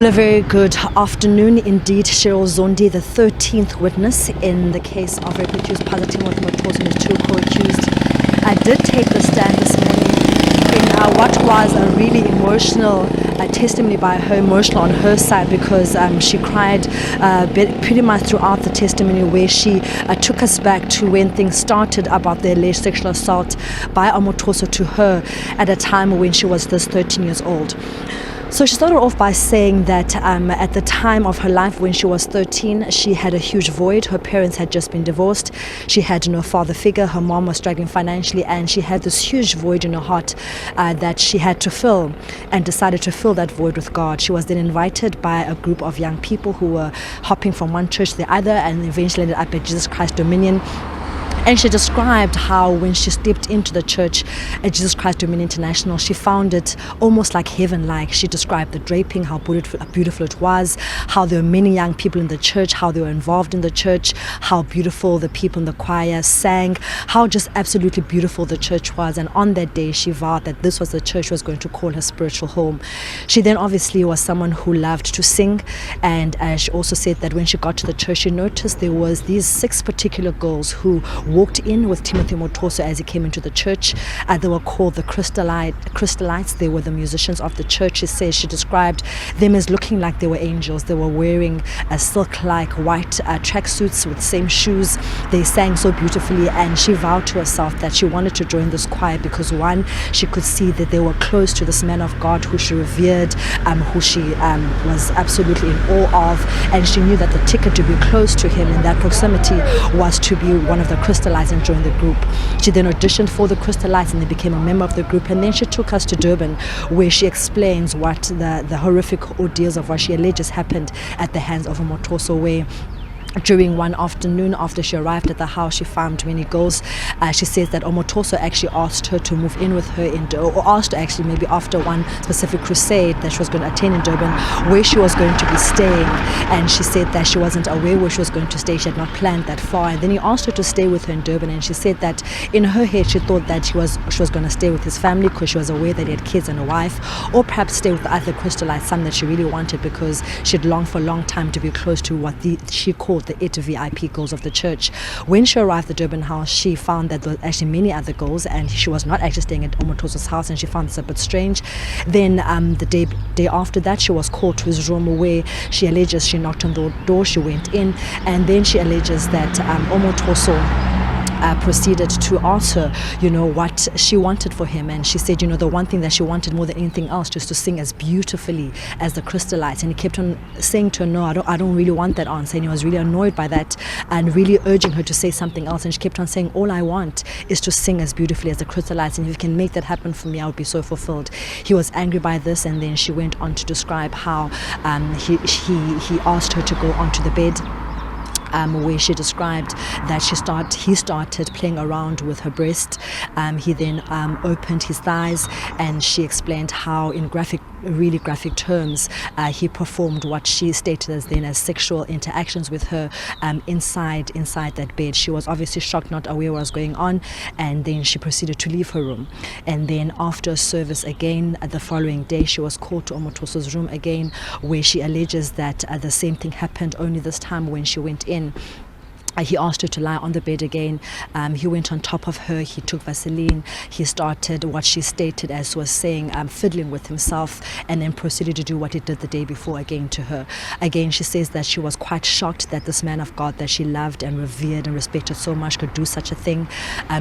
A very good afternoon indeed. Cheryl Zondi, the 13th witness in the case of rape accused positive with Omotoso and his two co-accused, did take the stand this morning in what was a really emotional testimony by her, emotional on her side, because she cried pretty much throughout the testimony, where she took us back to when things started about the alleged sexual assault by Omotoso to her at a time when she was just 13 years old. So she started off by saying that at the time of her life when she was 13, she had a huge void. Her parents had just been divorced. She had no father figure. Her mom was struggling financially, and she had this huge void in her heart that she had to fill, and decided to fill that void with God. She was then invited by a group of young people who were hopping from one church to the other, and eventually ended up at Jesus Christ Dominion. And she described how when she stepped into the church at Jesus Christ Dominion International, she found it almost like heaven-like. She described the draping, how beautiful it was, how there were many young people in the church, how they were involved in the church, how beautiful the people in the choir sang, how just absolutely beautiful the church was. And on that day, she vowed that this was the church she was going to call her spiritual home. She then obviously was someone who loved to sing, and she also said that when she got to the church, she noticed there was these 6 particular girls who walked in with Timothy Omotoso as he came into the church. They were called the Crystalites. They were the musicians of the church. She described them as looking like they were angels. They were wearing silk-like white tracksuits with same shoes. They sang so beautifully, and she vowed to herself that she wanted to join this choir because, one, she could see that they were close to this man of God who she revered, who she was absolutely in awe of, and she knew that the ticket to be close to him in that proximity was to be one of the Crystalites and join the group. She then auditioned for the Crystalites and then became a member of the group, and then she took us to Durban, where she explains what the horrific ordeals of what she alleges happened at the hands of Omotoso, where during one afternoon after she arrived at the house, she found many girls. She says that Omotoso actually asked her to move in with her, or asked her actually maybe after one specific crusade that she was going to attend in Durban, where she was going to be staying. And she said that she wasn't aware where she was going to stay. She had not planned that far. And then he asked her to stay with her in Durban, and she said that in her head she thought that she was going to stay with his family because she was aware that he had kids and a wife, or perhaps stay with the other Crystalites, some that she really wanted because she'd longed for a long time to be close to what she called the 8 VIP girls of the church. When she arrived at the Durban house, she found that there were actually many other girls, and she was not actually staying at Omotoso's house, and she found this a bit strange. Then the day after that, she was called to his room, where she alleges she knocked on the door, she went in, and then she alleges that Omotoso proceeded to ask her, what she wanted for him. And she said, the one thing that she wanted more than anything else just to sing as beautifully as the Crystalites. And he kept on saying to her, no, I don't really want that answer. And he was really annoyed by that and really urging her to say something else. And she kept on saying, all I want is to sing as beautifully as the Crystalites. And if you can make that happen for me, I would be so fulfilled. He was angry by this, and then she went on to describe how he asked her to go onto the bed, where she described that he started playing around with her breast. He then opened his thighs, and she explained how in really graphic terms he performed what she stated as sexual interactions with her inside that bed. She was obviously shocked, not aware what was going on, and then she proceeded to leave her room. And then after service again, the following day, she was called to Omotoso's room again, where she alleges that the same thing happened, only this time when she went in. He asked her to lie on the bed again. He went on top of her. He took Vaseline. He started what she stated as was saying, fiddling with himself, and then proceeded to do what he did the day before again to her. Again, she says that she was quite shocked that this man of God that she loved and revered and respected so much could do such a thing.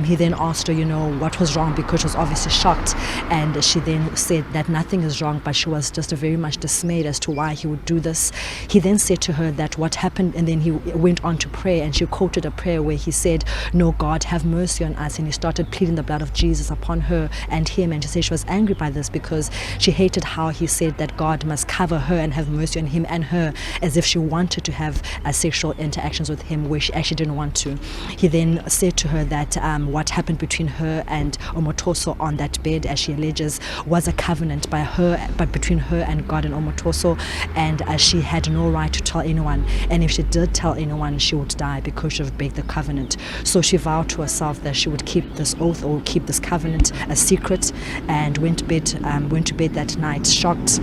He then asked her, what was wrong, because she was obviously shocked. And she then said that nothing is wrong, but she was just very much dismayed as to why he would do this. He then said to her that what happened, and then he went on to pray, and she quoted a prayer where he said, no, God, have mercy on us. And he started pleading the blood of Jesus upon her and him. And she said she was angry by this because she hated how he said that God must cover her and have mercy on him and her, as if she wanted to have sexual interactions with him where she actually didn't want to. He then said to her that what happened between her and Omotoso on that bed, as she alleges, was a covenant but between her and God and Omotoso, and she had no right to tell anyone. And if she did tell anyone, she would die, because because she would break the covenant. So she vowed to herself that she would keep this oath or keep this covenant a secret, and went to bed that night shocked,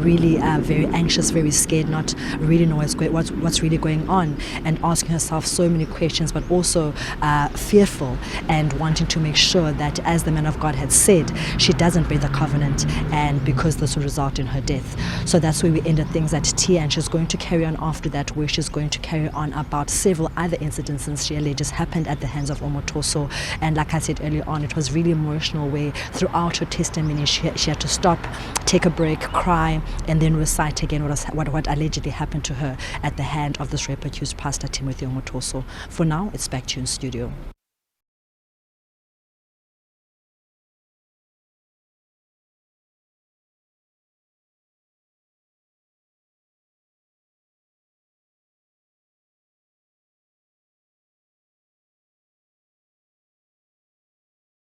really very anxious, very scared, not really know what's really going on, and asking herself so many questions, but also fearful and wanting to make sure that, as the man of God had said, she doesn't break the covenant, and because this will result in her death. So that's where we ended things at T, and she's going to carry on after that, where she's going to carry on about several other incidences she alleges happened at the hands of Omotoso. And like I said earlier on, it was really emotional, where throughout her testimony she had to stop, take a break, cry, and then recite again what allegedly happened to her at the hand of this rape accused pastor Timothy Omotoso. For now, it's back to you in studio.